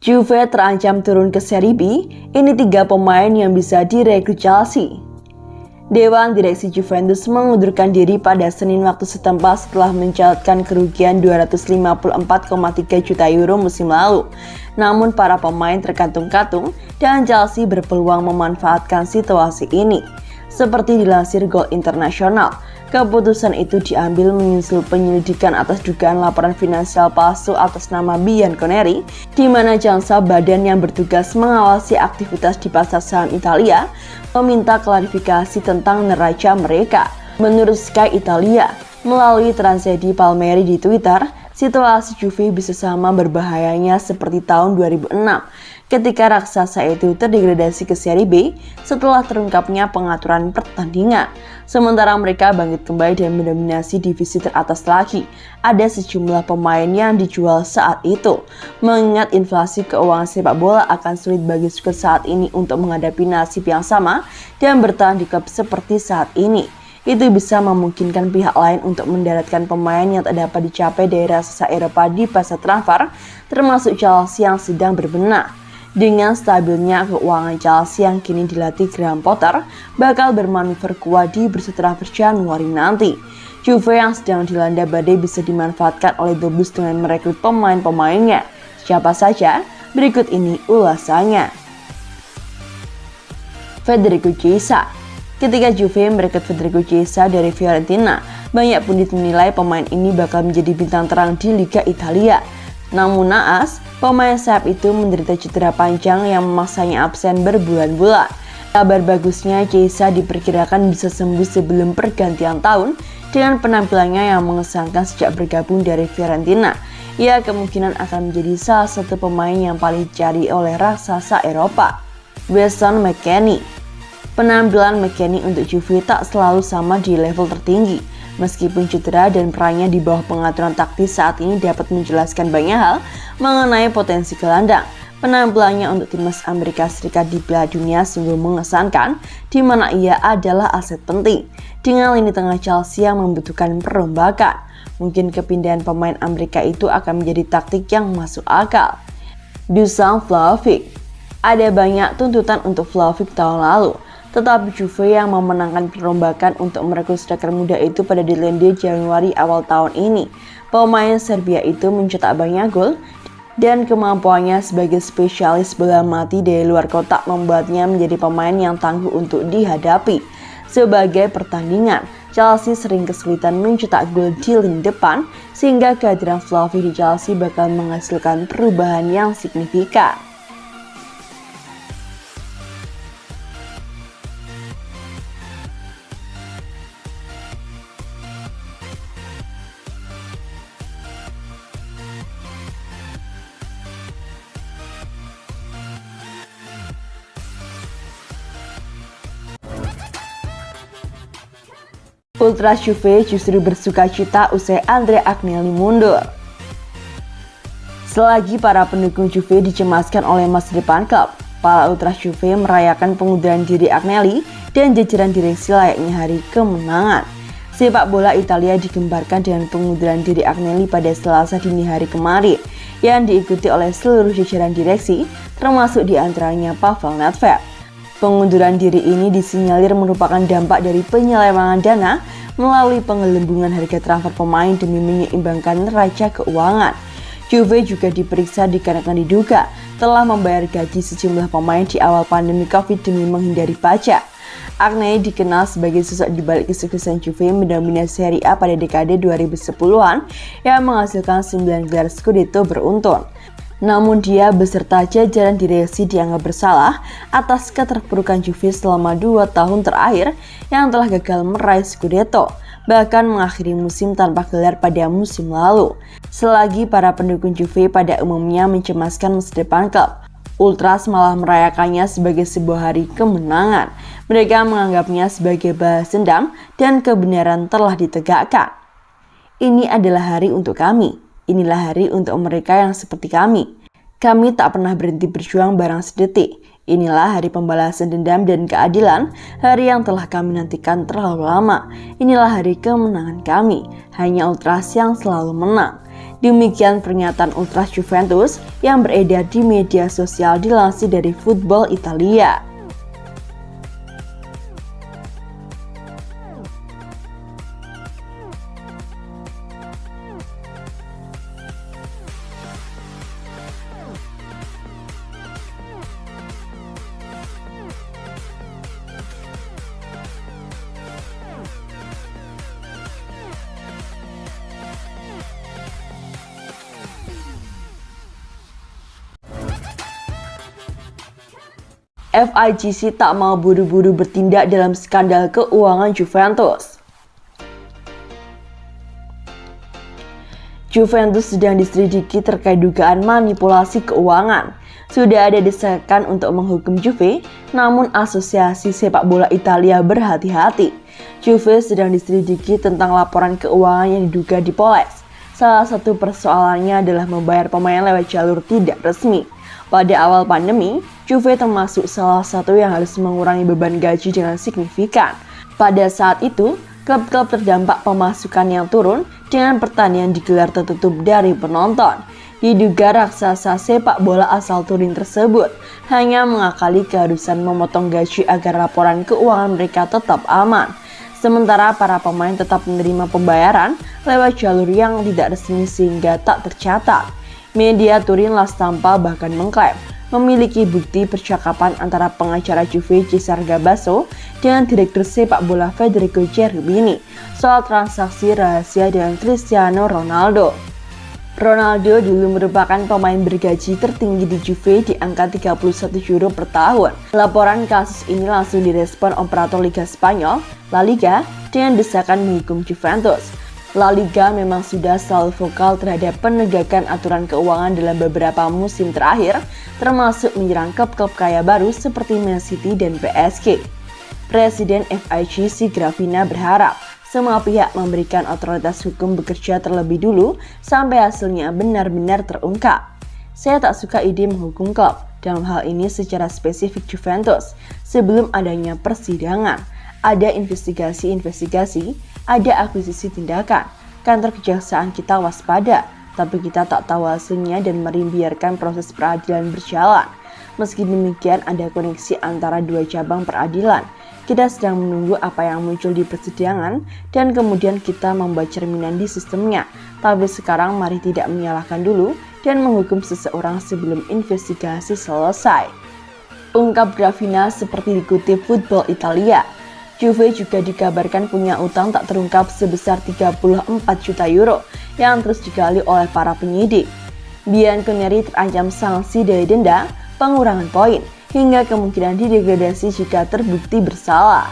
Juve terancam turun ke Serie B, ini 3 pemain yang bisa direkrut Chelsea. Dewan Direksi Juventus mengundurkan diri pada Senin waktu setempat setelah mencatatkan kerugian 254,3 juta euro musim lalu. Namun para pemain terkatung-katung dan Chelsea berpeluang memanfaatkan situasi ini. Seperti dilansir Goal International, keputusan itu diambil menyusul penyelidikan atas dugaan laporan finansial palsu atas nama Bianconeri, di mana jangsa badan yang bertugas mengawasi aktivitas di pasar saham Italia meminta klarifikasi tentang neraca mereka. Menurut Sky Italia, melalui Transedi Palmieri di Twitter, situasi Juve bisa sama berbahayanya seperti tahun 2006 ketika raksasa itu terdegradasi ke Serie B setelah terungkapnya pengaturan pertandingan. Sementara mereka bangkit kembali dan mendominasi divisi teratas lagi. Ada sejumlah pemain yang dijual saat itu. Mengingat inflasi keuangan sepak bola akan sulit bagi skuad saat ini untuk menghadapi nasib yang sama dan bertahan di klub seperti saat ini. Itu bisa memungkinkan pihak lain untuk mendaratkan pemain yang tak dapat dicapai dari raksasa Eropa di pasar transfer, termasuk Chelsea yang sedang berbenah. Dengan stabilnya keuangan Chelsea yang kini dilatih Graham Potter bakal bermanuver kuat di bursa transfer Januari nanti. Juve yang sedang dilanda badai bisa dimanfaatkan oleh The Blues dengan merekrut pemain-pemainnya. Siapa saja? Berikut ini ulasannya. Federico Chiesa. Ketika Juve merekrut Federico Chiesa dari Fiorentina, banyak pundit menilai pemain ini bakal menjadi bintang terang di Liga Italia. Namun naas, pemain sayap itu menderita cedera panjang yang memaksanya absen berbulan-bulan. Kabar bagusnya, Chiesa diperkirakan bisa sembuh sebelum pergantian tahun dengan penampilannya yang mengesankan sejak bergabung dari Fiorentina. Ia kemungkinan akan menjadi salah satu pemain yang paling dicari oleh raksasa Eropa. Weston McKennie. Penampilan McKennie untuk Juve tak selalu sama di level tertinggi. Meskipun cedera dan perannya di bawah pengaturan taktis saat ini dapat menjelaskan banyak hal mengenai potensi gelandang. Penampilannya untuk timnas Amerika Serikat di Piala Dunia sungguh mengesankan, di mana ia adalah aset penting. Dengan lini tengah Chelsea yang membutuhkan perombakan, mungkin kepindahan pemain Amerika itu akan menjadi taktik yang masuk akal. Dusan Vlahovic. Ada banyak tuntutan untuk Vlahovic tahun lalu, tetapi Juve yang memenangkan perombakan untuk merekrut striker muda itu pada deadline di Januari awal tahun ini. Pemain Serbia itu mencetak banyak gol dan kemampuannya sebagai spesialis bola mati dari luar kotak membuatnya menjadi pemain yang tangguh untuk dihadapi. Sebagai pertandingan, Chelsea sering kesulitan mencetak gol di lini depan, sehingga kehadiran Vlahovic di Chelsea bakal menghasilkan perubahan yang signifikan. Ultras Juve justru bersuka cita usai Andrea Agnelli mundur. Selagi para pendukung Juve dicemaskan oleh masa depan klub, para Ultras Juve merayakan pengunduran diri Agnelli dan jajaran direksi layaknya hari kemenangan. Sepak bola Italia digembarkan dengan pengunduran diri Agnelli pada Selasa dini hari kemarin, yang diikuti oleh seluruh jajaran direksi, termasuk diantaranya Pavel Nedved. Pengunduran diri ini disinyalir merupakan dampak dari penyelewengan dana melalui penggelembungan harga transfer pemain demi menyeimbangkan neraca keuangan. Juve juga diperiksa dikarenakan diduga telah membayar gaji sejumlah pemain di awal pandemi Covid demi menghindari pajak. Agnelli dikenal sebagai sosok di balik kesuksesan Juve mendominasi Serie A pada dekade 2010-an yang menghasilkan 9 gelar Scudetto beruntun. Namun dia beserta jajaran direksi dianggap bersalah atas keterpurukan Juve selama 2 tahun terakhir yang telah gagal meraih Scudetto, bahkan mengakhiri musim tanpa gelar pada musim lalu. Selagi para pendukung Juve pada umumnya mencemaskan masa depan klub, Ultras malah merayakannya sebagai sebuah hari kemenangan. Mereka menganggapnya sebagai balas dendam dan kebenaran telah ditegakkan. Ini adalah hari untuk kami. Inilah hari untuk mereka yang seperti kami. Kami tak pernah berhenti berjuang barang sedetik. Inilah hari pembalasan dendam dan keadilan, hari yang telah kami nantikan terlalu lama. Inilah hari kemenangan kami. Hanya Ultras yang selalu menang. Demikian pernyataan ultras Juventus yang beredar di media sosial dilansir dari Football Italia. FIGC tak mau buru-buru bertindak dalam skandal keuangan Juventus. Juventus sedang diselidiki terkait dugaan manipulasi keuangan. Sudah ada desakan untuk menghukum Juve, namun Asosiasi Sepak Bola Italia berhati-hati. Juve sedang diselidiki tentang laporan keuangan yang diduga dipoles. Salah satu persoalannya adalah membayar pemain lewat jalur tidak resmi. Pada awal pandemi, Juve termasuk salah satu yang harus mengurangi beban gaji dengan signifikan. Pada saat itu, klub-klub terdampak pemasukan yang turun dengan pertandingan digelar tertutup dari penonton. Diduga raksasa sepak bola asal Turin tersebut hanya mengakali keharusan memotong gaji agar laporan keuangan mereka tetap aman. Sementara para pemain tetap menerima pembayaran lewat jalur yang tidak resmi sehingga tak tercatat. Media Turin La Stampa bahkan mengklaim memiliki bukti percakapan antara pengacara Juve Cesare Gabasso dengan direktur sepak bola Federico Cherubini soal transaksi rahasia dengan Cristiano Ronaldo. Ronaldo dulu merupakan pemain bergaji tertinggi di Juve di angka 31 euro per tahun. Laporan kasus ini langsung direspon operator Liga Spanyol, La Liga, dengan desakan menghukum Juventus. La Liga memang sudah selalu vokal terhadap penegakan aturan keuangan dalam beberapa musim terakhir, termasuk menyerang klub-klub kaya baru seperti Man City dan PSG. Presiden FIGC Gravina berharap semua pihak memberikan otoritas hukum bekerja terlebih dulu sampai hasilnya benar-benar terungkap. Saya tak suka ide menghukum klub, dalam hal ini secara spesifik Juventus, sebelum adanya persidangan. Ada investigasi, ada akuisisi tindakan. Kantor kejaksaan kita waspada, tapi kita tak tahu hasilnya dan mari biarkan proses peradilan berjalan. Meski demikian ada koneksi antara dua cabang peradilan. Kita sedang menunggu apa yang muncul di persidangan dan kemudian kita membuat cerminan di sistemnya. Tapi sekarang mari tidak menyalahkan dulu dan menghukum seseorang sebelum investigasi selesai. Ungkap Gravina seperti dikutip Football Italia. Juve juga dikabarkan punya utang tak terungkap sebesar 34 juta euro yang terus digali oleh para penyidik. Bianconeri terancam sanksi dari denda, pengurangan poin, hingga kemungkinan didegradasi jika terbukti bersalah.